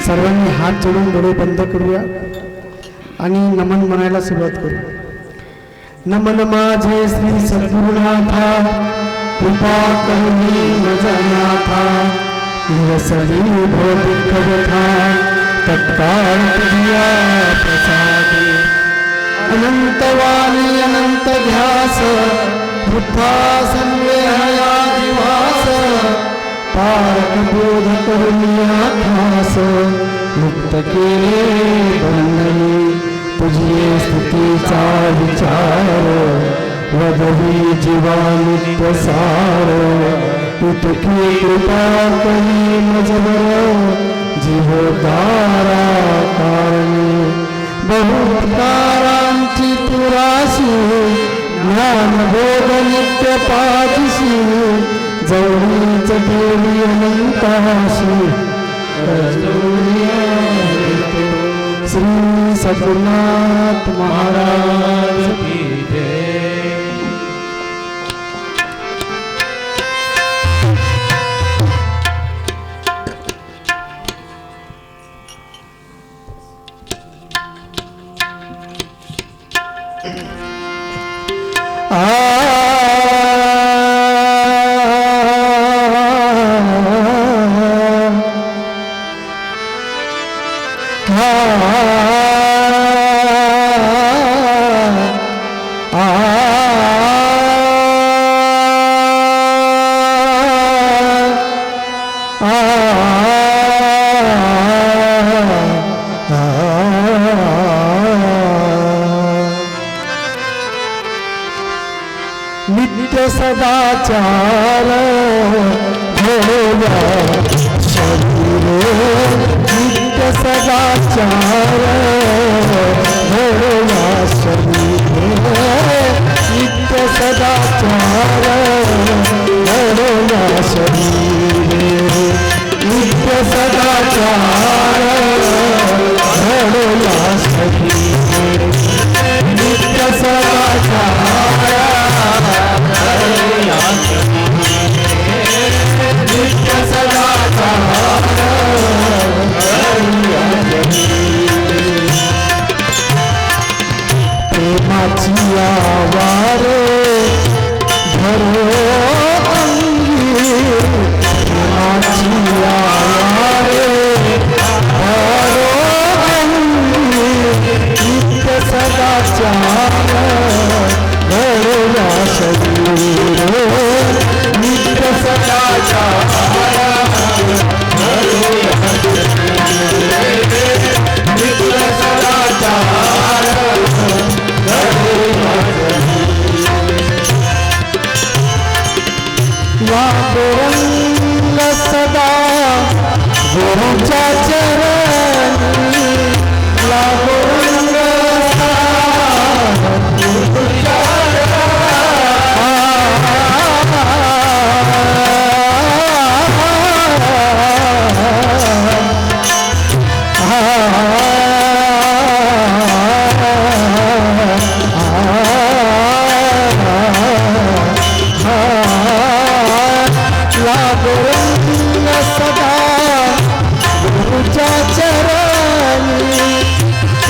सर्वांनी हात जोडून डोळे बंद करूया आणि नमन म्हणायला सुरुवात करू. नमन माझे श्री सद्गुरुनाथा, कृपा करुणी मजनाथा, निरसली भौतिक व्यथा, तत्काळ तुझ्या प्रसादे. अनंत वाणी अनंत ध्यास, वृथा संवेहया दिवास, पारक बोध करुण्यास, मुक्त केले बंधने. तुझी स्थितीचा विचार, वदवी जीवा नित्य सार. इतकी कृपा करी मजवर, जीवदारा कारणे. बहुकारांची पुराशी, ज्ञानबोध नित्य पाठीशी. जवळीच देवी अनंताशी, श्री सद्गुरुनाथ महाराज की जय. नित्य सदाचार भोगा शरीर, नित्य सदाचार भोगा शरीर, नित्य सदाचार भोगा शरीर, नित्य सदाचार भोगा शरीर, नित्य सदाचार प्रेमाची आवारे धरो अंगी, प्रेमाची आवारे धरो अंगी. नित्य सदाचार घडला शरीर, नित्य सदाचार नित्य सदाचार. वापरंग सदा गुरुच्या चरणी, वापरंग सदा गुरुच्या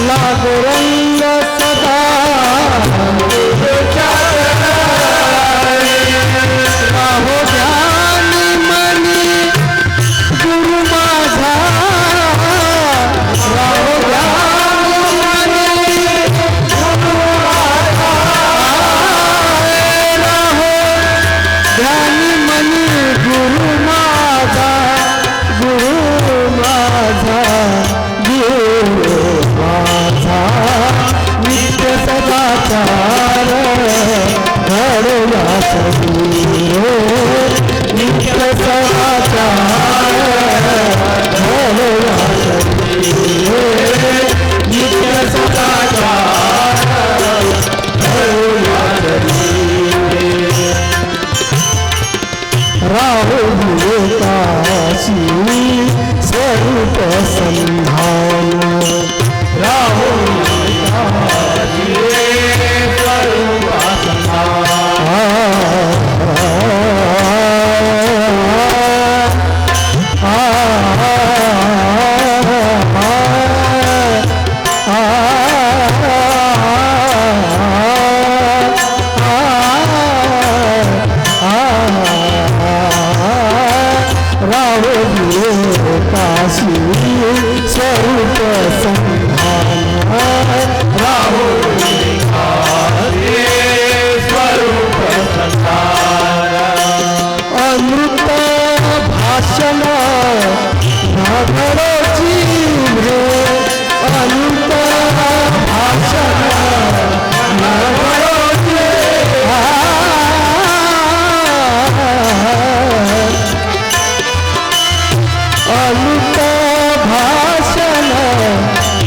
लागोरंग सदा राहो ध्यानी मनी गुरु माझा, राहो ध्यानी मनी गुरु माझा, राहो ध्यानी मनी गुरु माझा, गुरु माझा, गुरु माझा. नित्य सदाचार घडला शरीर, नित्य सदाचार घडला शरीर, नित्य सदाचार घडला शरीर. राहुल काशी स्वरूप संधान, राहुल काशी स्वरूप संधान. राहुल काशी स्वरूप संधान राहुल काशी स्वरूप संधान अमृत भाषण नागरोची रे अमृत भाषण नागरोची अमृत भाषण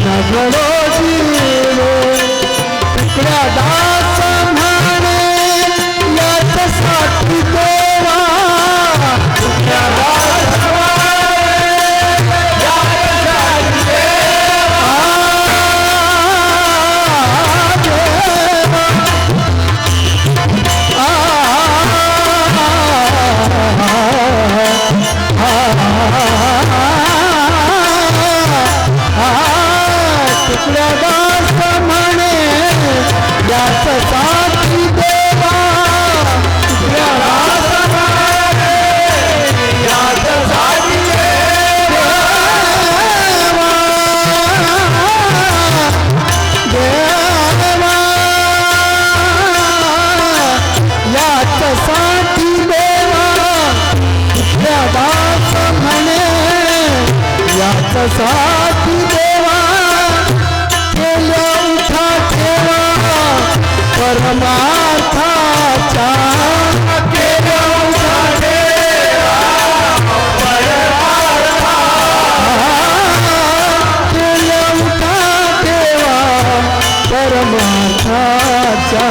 नागरोची रे तुकड्या दास म्हणे याच्यासाठी देवा तुकड्या दास साठी देवा केल्या उठा ठेवा परमार्थाचा केल्या उठा ठेवा केल्या उठा ठेवा परमार्थाचा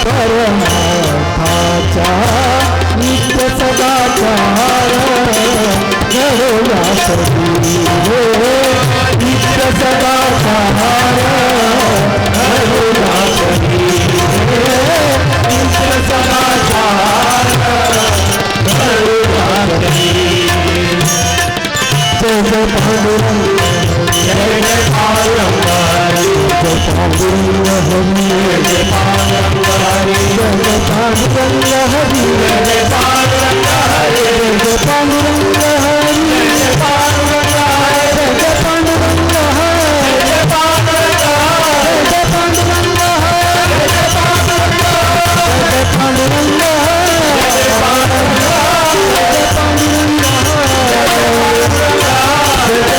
परमार्थाचा नित्य सदाचार घडोला नित्य सदाचार घडोला नित्य सदाचार घडोला जय जय पांडुरंग जय जय पांडुरंग जय पांडुरंग हरी जय पांडुरंग हरी जय पांडुरंग हरी जय पांडुरंग हरी जय पांडुरंग हरी जय पांडुरंग हरी जय पांडुरंग हरी जय पांडुरंग हरी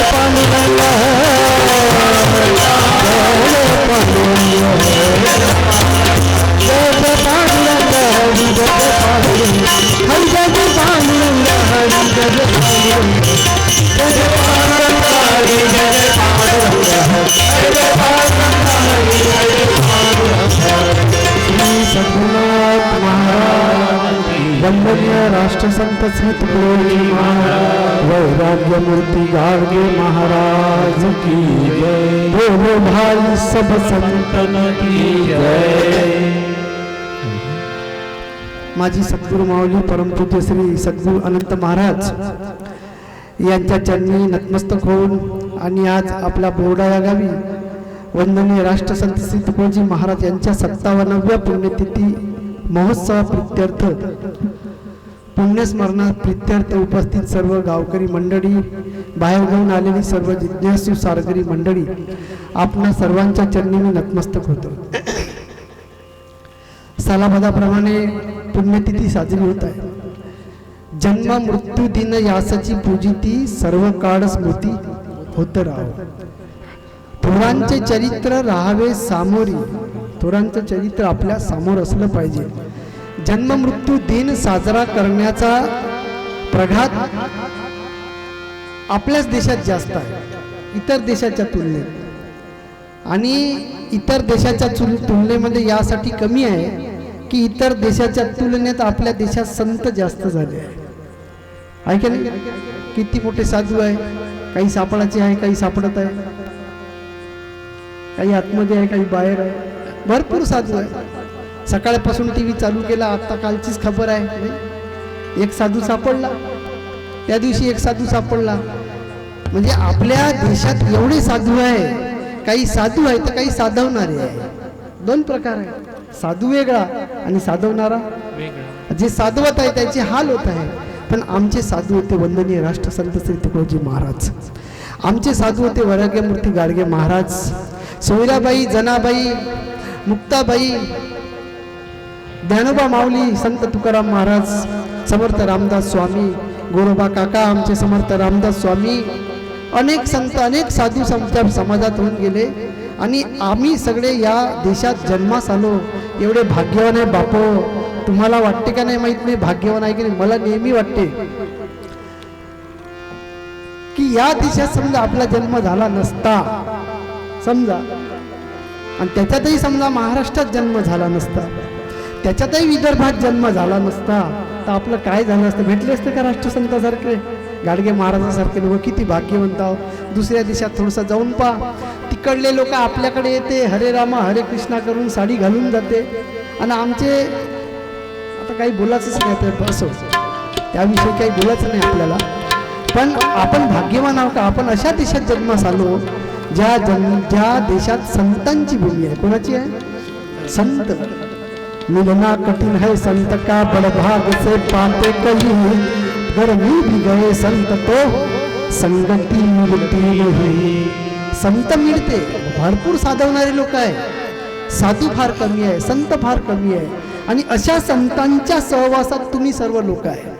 जय पांडुरंग हरी जय पांडुरंग हरी जय पांडुरंग वंदनीय राष्ट्रसंत श्री तुकडोजी महाराज वैराग्य मूर्ती गाडगे महाराज की जय बोलो भाई सब संतन की जय। माजी सद्गुरू माऊली परमपूज्य श्री सद्गुरू अनंत महाराज यांच्या चरणी नतमस्तक होऊन आणि आज आपल्या बोर्डा या गावी वंदनीय राष्ट्रसंत श्री तुकडोजी महाराज यांच्या 57व्या पुण्यतिथी महोत्सव प्रित्यर्थ पुण्यस्मरणात प्रित्यर्थ उपस्थित सर्व गावकरी मंडळी बाहेरगावून आलेली सर्व जिज्ञासू सारकरी मंडळी आपणा सर्वांच्या चरणी मी नतमस्तक होतो। सालाबादाप्रमाणे पुण्यतिथी साजरी होत आहे। जन्म मृत्यू दिन यासाची पूजिती सर्व काळ स्मृती होत राहो। थोरांचे चरित्र राहावे सामोरी थोरांचं चरित्र आपल्या समोर असलं पाहिजे। जन्म मृत्यू दिन साजरा करण्याचा प्रघात आपल्याच देशात जास्त आहे इतर देशाच्या तुलनेत आणि इतर देशाच्या तुलनेमध्ये यासाठी कमी आहे की इतर देशाच्या तुलनेत आपल्या देशात संत जास्त झाले आहे की नाही। किती मोठे साधू आहे काही सापडाचे आहे काही सापडत आहे काही आतमध्ये आहे काही बाहेर आहे भरपूर साधू आहे। सकाळपासून टीव्ही चालू केला आता कालचीच खबर आहे एक साधू सापडला त्या दिवशी एक साधू सापडला म्हणजे आपल्या देशात एवढे साधू आहे काही साधू आहे तर काही साधवणारे आहे दोन प्रकार आहे साधू वेगळा आणि साधवणारा वेगळा। जे साधवत आहे त्याचे हाल होत आहे पण आमचे साधू होते वंदनीय राष्ट्रसंत श्री तुकडोजी महाराज, आमचे साधू होते वैराग्यमूर्ती गाडगे महाराज, सोयराबाई, जनाबाई, मुक्ताबाई, ज्ञानोबा माऊली, संत तुकाराम महाराज, समर्थ रामदास स्वामी, गोरोबा काका आमचे समर्थ रामदास स्वामी, अनेक संत अनेक साधू आमच्या समाजात होऊन गेले आणि आम्ही सगळे या देशात जन्मास आलो. एवढे भाग्यवान आहे बापो. तुम्हाला वाटते का नाही माहित नाही भाग्यवान आहे की नाही. मला नेहमी वाटते की या देशात समजा आपला जन्म झाला नसता समजा, आणि त्याच्यातही समजा महाराष्ट्रात जन्म झाला नसता, त्याच्यातही विदर्भात जन्म झाला नसता, तर आपलं काय झालं असतं. भेटले असते का राष्ट्रसंतासारखे, गाडगे महाराजासारखे लोक. किती भाग्यवंत आहोत. दुसऱ्या देशात थोडंसं जाऊन पहा, तिकडले लोक आपल्याकडे येते, हरे रामा हरे कृष्णा करून साडी घालून जाते, आणि आमचे आता काही बोलायचंच नाही तर असो, त्याविषयी काही बोलायचं नाही आपल्याला. पण आपण भाग्यवान आहोत का आपण अशा देशात जन्मास आलो ज्या देशात संतांची भूमी आहे. कोणाची आहे? संत. मिलना कठिन है संत का बड़भाग से पाते कहीं, घर में भी गए संत तो संगती मिलती नहीं. संत मिळते, भरपूर साधवणारे लोक आहे, साधू फार कमी आहे, संत फार कमी आहे. आणि अशा संतांच्या सहवासात तुम्ही सर्व लोक आहे.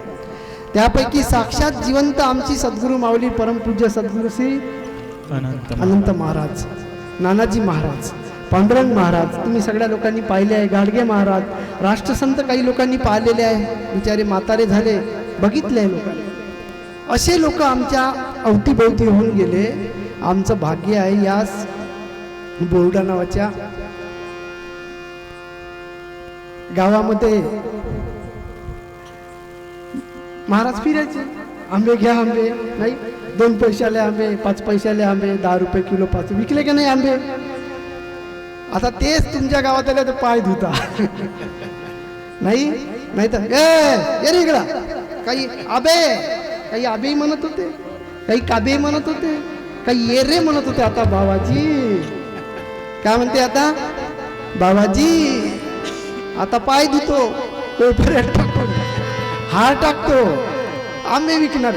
त्यापैकी साक्षात जिवंत आमची सद्गुरू माऊली परमपूज्य सद्गुरू श्री अनंत महाराज, नानाजी महाराज, पांडुरंग महाराज तुम्ही सगळ्या लोकांनी पाहिले आहे. गाडगे महाराज, राष्ट्रसंत काही लोकांनी पाहिलेले आहे, बिचारे म्हातारे झाले, बघितले आहे लोकांनी. असे लोक आमच्या अवतीभोवती होऊन गेले. आमचं भाग्य आहे याच बोर्डा नावाच्या गावामध्ये महाराज फिरायचे. आंबे घ्या, आंबे नाही, 2 पैशाले आंबे, 5 पैशाले आंबे, 10 रुपये किलो 5 विकले का नाही आंबे. आता तेच तुमच्या गावात आले तर पाय धुता नाही, नाही तर ये रे इकडा. काही आबे म्हणत होते, काही काबे म्हणत होते, काही ये रे म्हणत होते. आता बाबाजी काय म्हणते, आता बाबाजी आता पाय धुतो, कोपऱ्यात टाकतो, हार टाकतो, आंबे विकणार.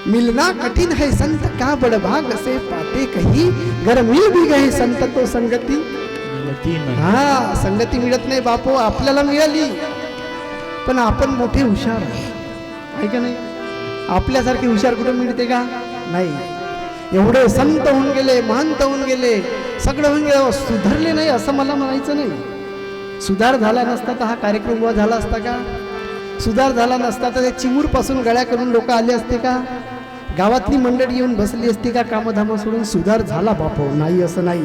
मिलना कठिन है संत का बड़भाग से पाते कहीं, घर मिल भी गए संत तो संगती मिळती नाही. हा, संगती मिळत नाही बापो. आपल्याला मिळाली पण आपण मोठे हुशार आहे का नाही. आपल्यासारखे हुशार कुठे मिळते का नाही. एवढे संत होऊन गेले, महंत होऊन गेले, सगळं होऊन गेलं, सुधारले नाही असं मला म्हणायचं नाही. सुधार झाला नसता तर हा कार्यक्रम उभा झाला असता का. सुधार झाला नसता तर चिमूरपासून गळ्या करून लोक आले असते का. गावातली मंडळी येऊन बसली असती का कामधाम सोडून. सुधार झाला बापो, नाही असं नाही.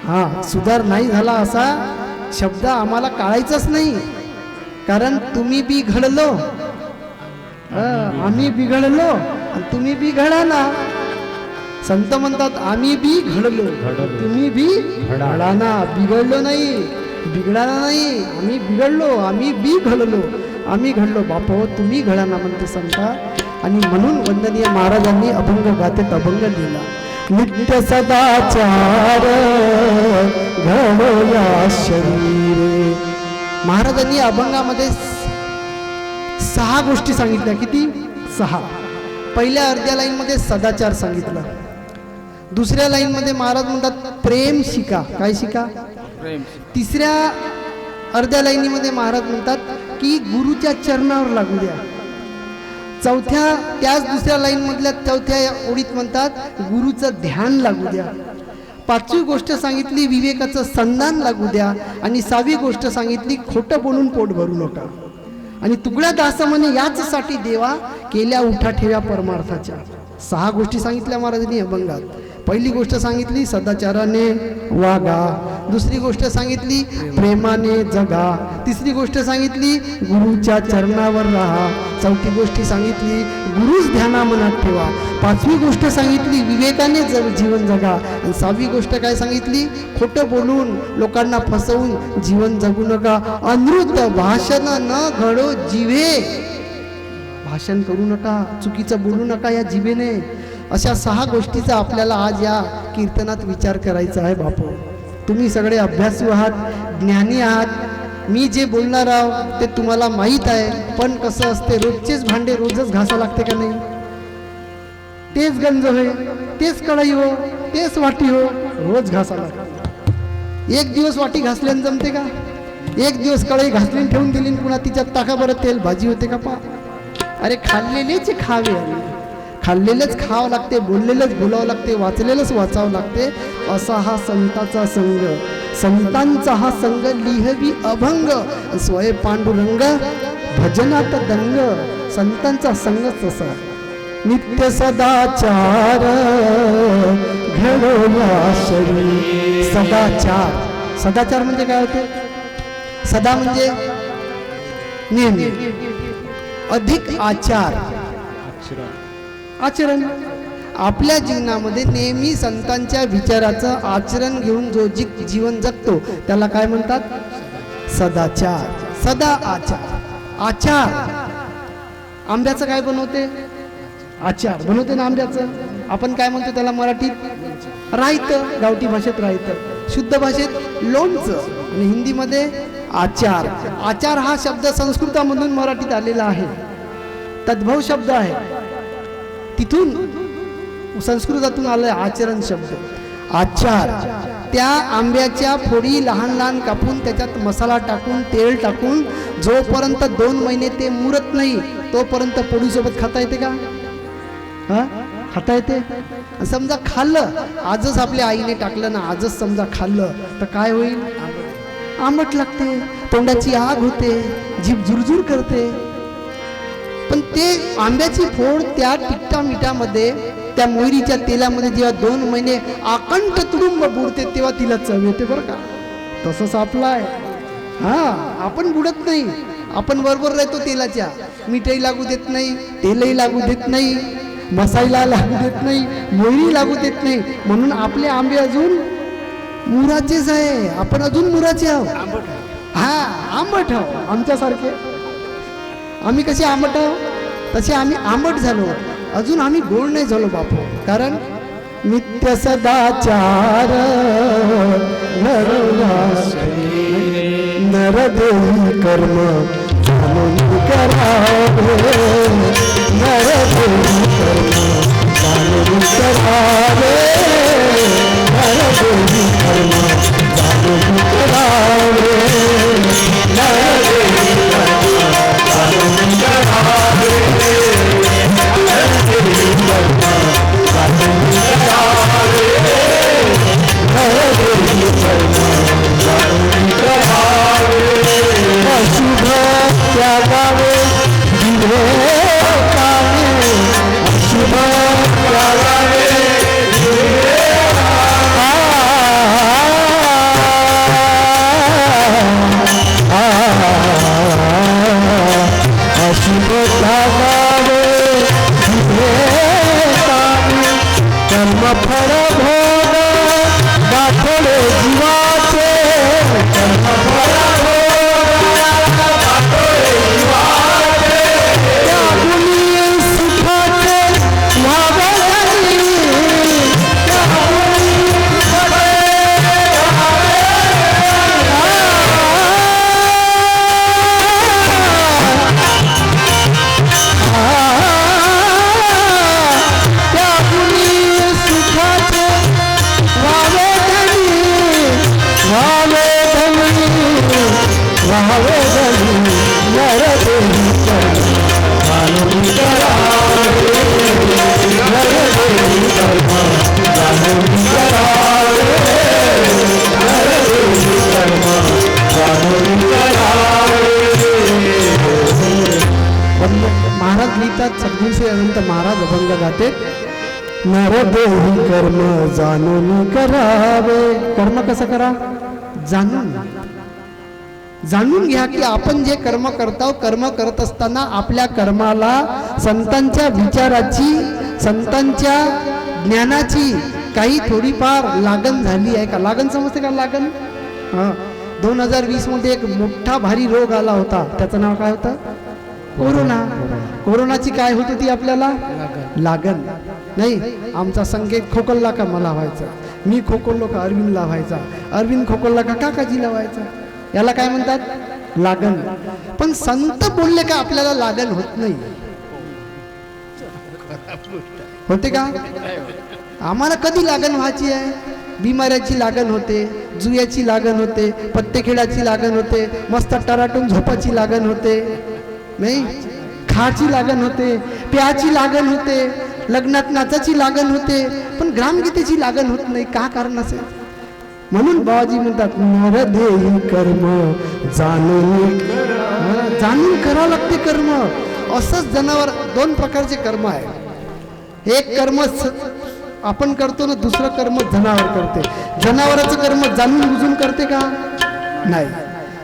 हा, सुधार नाही झाला असा शब्द आम्हाला काढायचाच नाही. कारण तुम्ही बी घडलो, आम्ही बिघडलो आणि तुम्ही बी घडा ना. संत म्हणतात आम्ही बी घडलो, तुम्ही बी घडा ना. बिघडलो नाही, बिघडाना नाही, आम्ही बिघडलो, आम्ही बी घडलो, आम्ही घडलो बापो, तुम्ही घडा ना म्हणते संता. आणि म्हणून वंदनीय महाराजांनी अभंग गातेत अभंग लिहिला. नित्य सदाचार घडो या शरीरे. महाराजांनी अभंगामध्ये 6 गोष्टी सांगितल्या. किती? 6. पहिल्या अर्ध्या लाईन मध्ये सदाचार सांगितला. दुसऱ्या लाईन मध्ये महाराज म्हणतात प्रेम शिका. काय शिका? प्रेम. तिसऱ्या अर्ध्या लाईनीमध्ये महाराज म्हणतात की गुरुच्या चरणावर लागू द्या. त्याच दुसऱ्या लाईन मधल्या चौथ्या ओळीत म्हणतात गुरुचं ध्यान लागू द्या. 5वी गोष्ट सांगितली विवेकाचं संधान लागू द्या. आणि 6वी गोष्ट सांगितली खोटं बोलून पोट भरू नका. आणि तुकड्या दास म्हणे याचसाठी देवा केल्या उठा ठेव्या परमार्थाच्या. 6 गोष्टी सांगितल्या महाराजांनी अभंगात. पहिली गोष्ट सांगितली सदाचाराने वागा. दुसरी गोष्ट सांगितली प्रेमाने जगा. तिसरी गोष्ट सांगितली गुरुच्या चरणावर राहा. चौथी गोष्ट सांगितली गुरुच ध्याना मनात ठेवा. 5वी गोष्ट सांगितली विवेकाने जीवन जगा. आणि 6वी गोष्ट काय सांगितली खोटं बोलून लोकांना फसवून जीवन जगू नका. अनृत भाषण न घडो जिवे. भाषण करू नका, चुकीचं बोलू नका या जिभेने. अशा 6 गोष्टीचा आपल्याला आज या कीर्तनात विचार करायचा आहे बापू. तुम्ही सगळे अभ्यासू आहात, ज्ञानी आहात. मी जे बोलणार आहो ते तुम्हाला माहीत आहे, पण कसं असते रोजचेच भांडे रोजच घासावं लागते का नाही? तेच गंज होय, तेच कढई हो, तेच वाटी हो, रोज घासावं लागते. एक दिवस वाटी घासल्याने जमते का? एक दिवस कढई घासलीन ठेवून दिली पुन्हा तिच्यात टाका बरं तेल, भाजी होते का पा? अरे खाल्लेलेच खावे, खाल्लेलंच खावं लागते, बोललेलंच बोलावं लागते, वाचलेलंच वाचावं लागते. असा हा संताचा संग, संतांचा हा संग लिहवी अभंग, स्वय पांडुरंग भजनात दंग. संतांचा संगच असा. नित्य सदाचार घडवला शरी. सदाचार, सदाचार म्हणजे काय होते? सदा म्हणजे नेहमी, अधिक आचार आचरण. आपल्या जीवनामध्ये नेहमी संतांच्या विचाराचं आचरण घेऊन जो जीवन जगतो त्याला काय म्हणतात? सदाचार. सदा आचार. आचार आंब्याचं काय बनवते? आचार बनवते ना आंब्याचं. आपण काय म्हणतो त्याला मराठीत? रायतं, गावठी भाषेत रायतं, शुद्ध भाषेत लोणचं, आणि हिंदीमध्ये आचार. आचार हा शब्द संस्कृतामधून मराठीत आलेला आहे, तद्भव शब्द आहे, तिथून संस्कृतातून आलाय आचरण शब्द. आचार त्या आंब्याच्या फोडी लहान लहान कापून त्याच्यात मसाला टाकून तेल टाकून जोपर्यंत 2 महिने ते मुरत नाही तोपर्यंत पोळीसोबत खाता येते का? हा, खाता येते. समजा खाल्लं, आजच आपल्या आईने टाकलं ना, आजच समजा खाल्लं तर काय होईल? आंबट लागते, तोंडाची आग होते, जीभ झुरझुर करते. पण ते आंब्याची फोड त्या तिखटा मिठामध्ये, त्या मोहरीच्या तेलामध्ये जेव्हा 2 महिने आकंठ तुडुंब बुडते तेव्हा तिला चव येते बरं का. तसंच आपलं आहे. हा, आपण बुडत नाही, आपण बरोबर राहतो तेलाच्या. मिठही लागू देत नाही, तेलही लागू देत नाही, मसाला लागू देत नाही, मोहरी लागू देत नाही, म्हणून आपले आंबे अजून मुराचेच आहे. आपण अजून मुराचे आहोत. हा, आंबट आहोत. आमच्यासारखे आम्ही कसे आंबट आहोत तसे आम्ही आंबट झालो, अजून आम्ही गोड नाही झालो बापू. कारण नित्य सदाचार नरदेवी कर्म जाणून करावे, नरदेवी कर्म जाणून करावे, नरदेवी कर्म जाणून करावे, नरदेवी शुभ त्यागावे शुभ त्यागावे शुभ त्यागावे कर्म फळ भोग गाठले जीवाचे, कर्म फळ भोग गाठले जीवाचे, त्या गुणी सुखाचे व्हावे धनी, त्या गुणी सुखाचे महाराज लिहितात, सद्गुरू अनंत महाराज अभंग गाते. नरदेवी कर्म जाणून करावे. कर्म कसं करा? जाणून. जाणून घ्या की आपण जे कर्म करतो, कर्म करत असताना आपल्या कर्माला संतांच्या विचाराची, संतांच्या ज्ञानाची काही थोडीफार लागण झाली आहे का? लागण समजते का? लागण 2020 मध्ये एक मोठा भारी रोग आला होता, त्याचं नाव काय होतं? कोरोना. कोरोनाची काय होत होती आपल्याला? लागण. नाही, आमचा संकेत खोकलला का मला व्हायचा, मी खोकललो का अरविंदला व्हायचा, अरविंद खोकलला का काकाजीला व्हायचा. याला काय म्हणतात? लागण. पण संत बोलले का आपल्याला लागण होत नाही. होते का? आम्हाला कधी लागण व्हायची आहे? बिमाऱ्याची लागण होते, जुयाची लागण होते, पत्तेखेळाची लागण होते, मस्त टराटून झोपाची लागण होते, नाही खाची लागण होते, प्याची लागण होते, लग्नात नाचाची लागण होते, पण ग्रामगीतेची लागण होत नाही. का कारण असेल? म्हणून बाबाजी म्हणतात नर देही कर्म जाणून जाणून करावं लागते कर्म. असंच जनावर दोन प्रकारचे कर्म आहे. एक कर्म आपण करतो ना, दुसरं कर्म जनावर करते. जनावराचं कर्म जाणून बुजून करते का? नाही.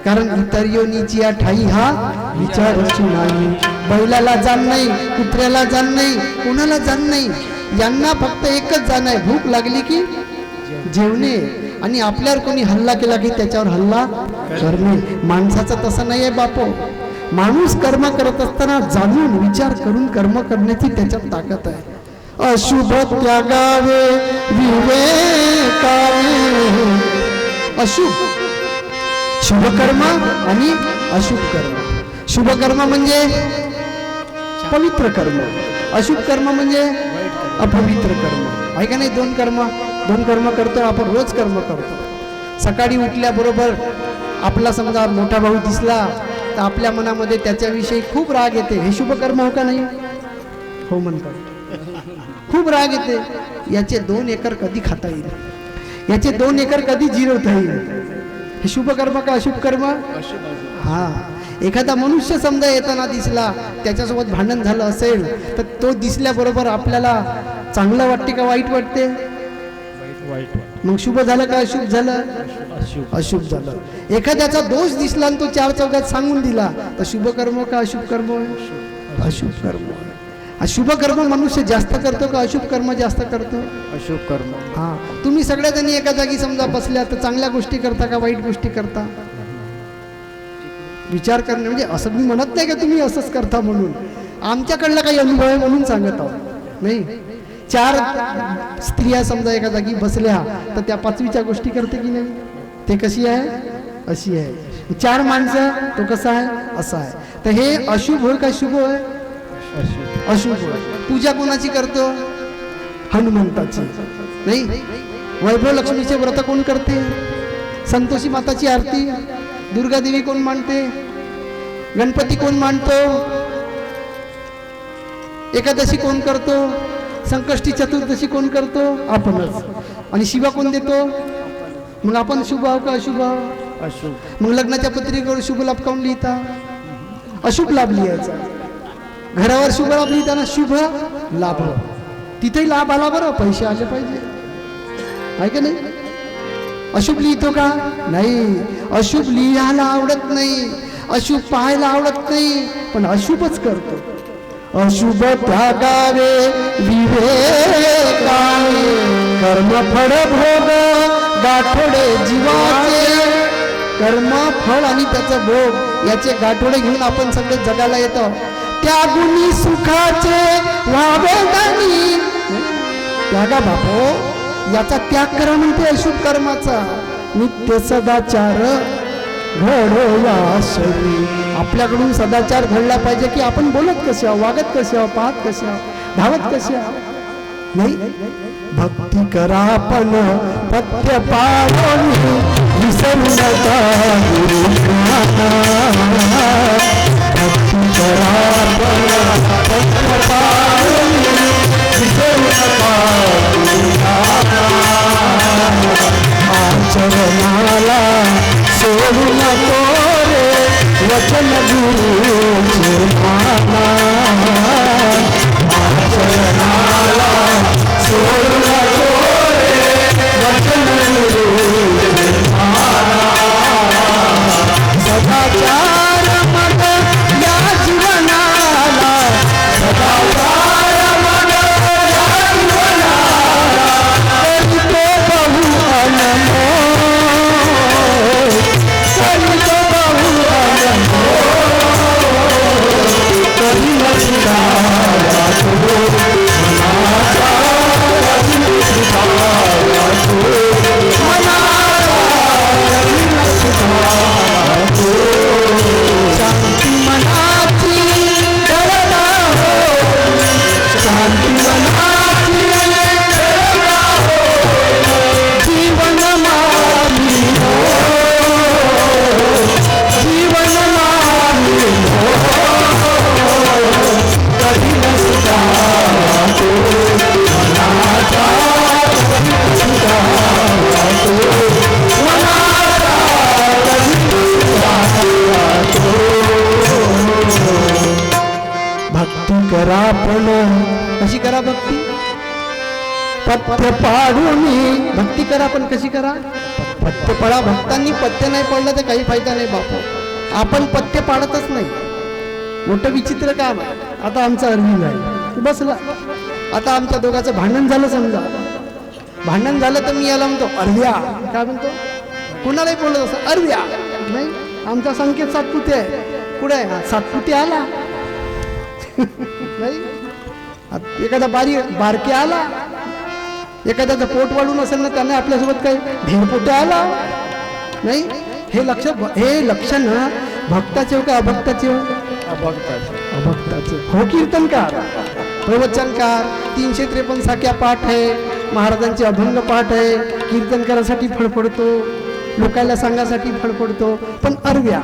कारण इतर योनीची या ठाई हा विचारच नाही. बैलाला जाण नाही, कुत्र्याला जाण नाही, कोणाला जाण नाही. यांना फक्त एकच जाण आहे, भूक लागली की जेवणे, आणि आपल्यावर कोणी हल्ला केला की त्याच्यावर हल्ला करणे. माणसाचं तसं नाही आहे बापो. माणूस कर्म करत असताना जाणून विचार करून कर्म करण्याची त्याच्यात ताकद आहे. अशुभ त्यागावे विवेकावे. अशुभ शुभ कर्म आणि अशुभ कर्म. शुभ कर्म म्हणजे पवित्र कर्म, अशुभ कर्म म्हणजे अपवित्र कर्म. आहे का नाही? दोन कर्म करतो आपण, रोज कर्म करतो. सकाळी उठल्याबरोबर आपला समजा मोठा भाऊ दिसला तर आपल्या मनामध्ये त्याच्याविषयी खूप राग येते. हे शुभ कर्म हो का नाही? हो म्हणतात. खूप राग येते. याचे 2 एकर कधी खाता येईल, याचे 2 एकर कधी जिरवता येईल. हे शुभ कर्म का अशुभ कर्म? हा. एखादा मनुष्य समजा येताना दिसला, त्याच्यासोबत भांडण झालं असेल तर तो दिसल्याबरोबर आपल्याला चांगलं वाटते का वाईट वाटते? मग शुभ झालं का अशुभ झालं? अशुभ झालं. एखाद्याचा दोष दिसला आणि तो 4 चौघात सांगून दिला तर शुभ कर्म का अशुभ कर्म? अशुभ कर्म. अशुभ कर्म मनुष्य जास्त करतो का अशुभ कर्म जास्त करतो? अशुभ कर्म. हा. तुम्ही सगळ्याजणी एका जागी समजा बसल्या तर चांगल्या गोष्टी करता का वाईट गोष्टी करता? विचार करणे. म्हणजे असं मी म्हणत नाही का तुम्ही असंच करता म्हणून, आमच्याकडला काही अनुभव आहे म्हणून सांगत आहोत. नाही, 4 स्त्रिया समजा एका जागी बसल्या तर त्या 5वीच्या गोष्टी करते की नाही? ते कशी आहे? अशी आहे. 4 माणसं तो कसा आहे? असा आहे. तर हे अशुभ होय का शुभ होय? अशुभ होय. पूजा कोणाची करतो? हनुमंताची. नाही, वैभव लक्ष्मीचे व्रत कोण करते? संतोषी माताची आरती. दुर्गा देवी कोण मानते? गणपती कोण मानतो? एकादशी कोण करतो? संकष्टी चतुर्दशी कोण करतो? आपणच. आणि शिवा कोण देतो? मग आपण शुभ आहो का अशुभ आहो? अशुभ. मग लग्नाच्या पत्रिकेवर शुभ लाभ काऊन लिहिता? अशुभ लाभ लिहायचा. घरावर शुभ लाभ लिहिताना शुभ लाभ. तिथेही लाभ आला बरं, पैसे आले पाहिजे, आहे का नाही? अशुभ लिहितो का? नाही. अशुभ लिहायला आवडत नाही, अशुभ पाहायला आवडत नाही, पण अशुभच करतो. अशुभ त्यागावे विवेकावे. कर्मफळ भोग गाठोडे जीवाचे. कर्मफळ आणि त्याचा भोग याचे गाठोडे घेऊन आपण सगळे जगाला येतो. त्यागुनी सुखाचे व्हावे दानी. त्यागा बापो, याचा त्याग करा म्हणते अशुभ कर्माचा. नित्य सदाचार घडो या शरी. आपल्याकडून सदाचार घडला पाहिजे की आपण बोलत कसे आहो, वागत कसे आहो, पाहत कसे आहो, धावत कसे आहो. नाही, भक्ती करा पण पथ्य पावन विसरू नका गुरुनाथा. भक्ती करा पण पथ्य पावन विसरू नका गुरुनाथा. आचरणाला सोडू नको रे वचन गुरुचे माना. आचरणाला सोडू नको रे वचन गुरुचे माना. सदाचार मग या जीवनाला, सदाचार कशी करा भक्ती? पथ्य पाडून भक्ती करा, पण कशी करा? पथ्य पळा. भक्तांनी पथ्य नाही पडलं तर काही फायदा नाही बापू. आपण पथ्य पाडतच नाही. मोठं विचित्र काम आहे. आता आमचा अरविंद आहे बसला, आता आमच्या दोघांचं भांडण झालं समजा, भांडण झालं तर मी याला म्हणतो अरव्या, काय म्हणतो? कुणालाही बोलत असं अरव्या नाही. आमचा संकेत सातपुते आहे. कुठे आहे? सातपुते आला नाही. एखादा बारके आला, एखाद्याचं पोट वाढून असेल ना, त्याने आपल्यासोबत काही ढेरपोटे आला नाही. हे लक्षण भक्ताचे हो का अभक्ताचे हो? अभक्ताचे हो. कीर्तनकार, प्रवचनकार, 353 साख्या पाठ आहे, महाराजांचे अभंग पाठ आहे, कीर्तनकारासाठी फडफडतो, लोकांना सांगासाठी फडफडतो, पण अरव्या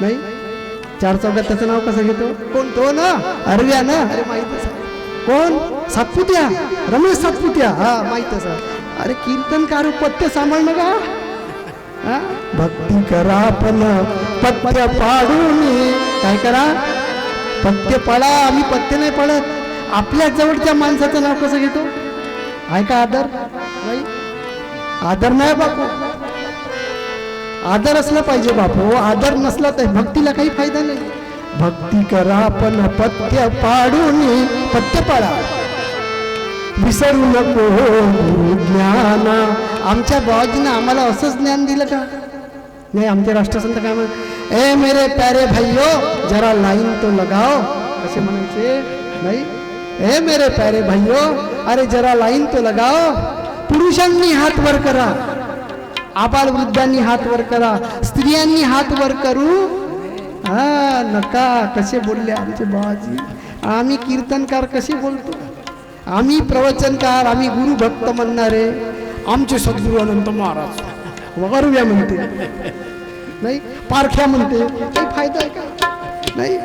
नाही. 4 चौघात त्याचं नाव कसं घेतो? कोण? तो ना अरव्या ना. अरे माहितच आहे. कोण? सातपुत्या, रमेश सातपुत्या. हा माहितच आहे. अरे कीर्तनकार पथ्य सांभाळणं का? भक्ती करा पण पथ्य पाडून. काय करा? पथ्य पाळा. आम्ही पथ्य नाही पडत. आपल्या जवळच्या माणसाचं नाव कसं घेतो? आहे का आदर? नाही. आदर नाही बापू. आदर असला पाहिजे बापू. आदर नसला तर भक्तीला काही फायदा नाही. भक्ती करा पण पथ्य पाडून. पथ्य पाळा. विसरू नको ज्ञान. आमच्या बाबाजीनं आम्हाला असंच ज्ञान दिलं का? नाही. आमचे राष्ट्रसंत काय म्हणत? ए मेरे प्यारे भाइयो जरा लाईन तो लगाओ. कसे म्हणायचे? नाही. ए मेरे प्यारे भाइयो अरे जरा लाईन तो लगाओ. पुरुषांनी हात वर करा, आबाल वृद्धांनी हात वर करा, स्त्रियांनी हात वर करू नका. कसे बोलले आमचे बाबाजी. आम्ही कीर्तनकार कसे बोलतो? आम्ही प्रवचनकार, आम्ही गुरु भक्त म्हणणारे. आमचे सद्गुरू अनंत महाराज वगैरे म्हणते नाही, पारख्या म्हणते. काही फायदा आहे का? नाही.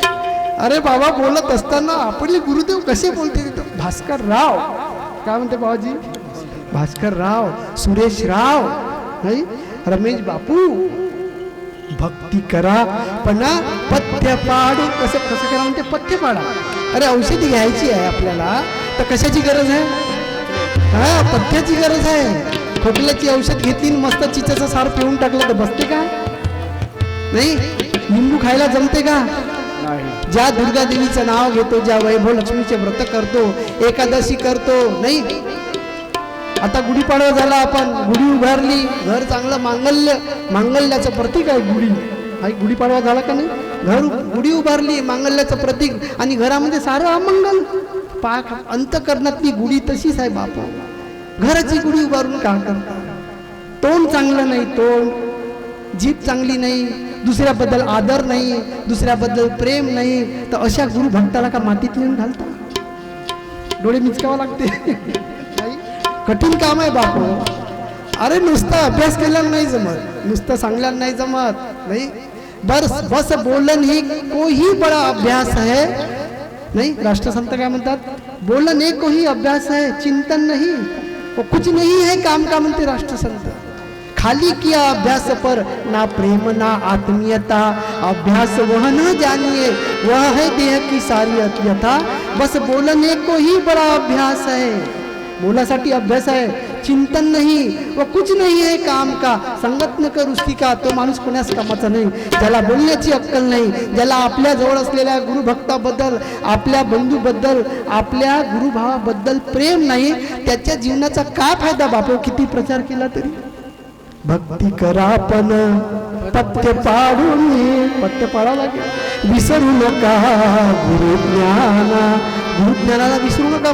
अरे बाबा बोलत असताना आपले गुरुदेव कसे बोलते? भास्कर राव काय म्हणते बाबाजी? भास्कर राव, सुरेश राव नाही, रमेश बापू. भक्ती करा पण पथ्य पाडू. कसं कसं करा म्हणते? पथ्य पाडा. अरे औषधी घ्यायची आहे आपल्याला तर कशाची गरज आहे? पथ्याची गरज आहे. खोकल्याची औषध घेतली मस्त चिचेचं सार पिऊन टाकलं तर बसते का? नाही. लिंबू खायला जमते का? ज्या दुर्गा देवीचं नाव घेतो, ज्या वैभव लक्ष्मीचे व्रत करतो, एकादशी करतो नाही. आता गुढीपाडवा झाला, आपण गुढी उभारली, घर चांगलं मांगल्याचं प्रतीक आहे गुढी. हा गुढीपाडवा झाला का नाही? घर गुढी उभारली, मांगल्याचं प्रतीक, आणि घरामध्ये सारं अमंगल. पाक अंतकरणातली गुढी तशीच आहे बापू. घराची गुढी उभारून का करता? तोंड चांगलं नाही, तोंड जीभ चांगली नाही, दुसऱ्याबद्दल आदर नाही, दुसऱ्याबद्दल प्रेम नाही, तर अशा गुरु भक्ताला का मातीत नेऊन घालता? डोळे मिचकावं लागते. कठीण काम आहे बापू. अरे नुसता अभ्यास केल्यानं नाही जमत, नुसतं सांगल्यानं नाही जमत नाही. बस बोलन ही कोही बड़ा अभ्यास है नहीं. राष्ट्रसंत काय म्हणतात? बोलन एक कोही अभ्यास है, चिंतन नहीं, वो कुछ नहीं है काम का म्हणते राष्ट्रसंत. खाली किया अभ्यास पर ना प्रेम ना आत्मीयता. अभ्यास वह न जानिए वह है देह की सारी अत्यथा. बस बोलन एक कोही बड़ा अभ्यास है. बोलासाठी अभ्यास आहे, चिंतन नाही, व कुछ नहीं है काम का. संगत न कर उसकी का. तो माणूस कोणास कामाचा नाही, ज्याला बोलण्याची अक्कल नाही, ज्याला आपल्या जवळ असलेल्या गुरुभक्ताबद्दल, आपल्या बंधूबद्दल, आपल्या गुरुभावाबद्दल प्रेम नाही, त्याच्या जीवनाचा काय फायदा बापू? किती प्रचार केला तरी. भक्ती करा पण पथ्य पाडून. पथ्य पाडावं लागेल. विसरू नका गुरुज्ञाना. गुरुज्ञानाला विसरू नका.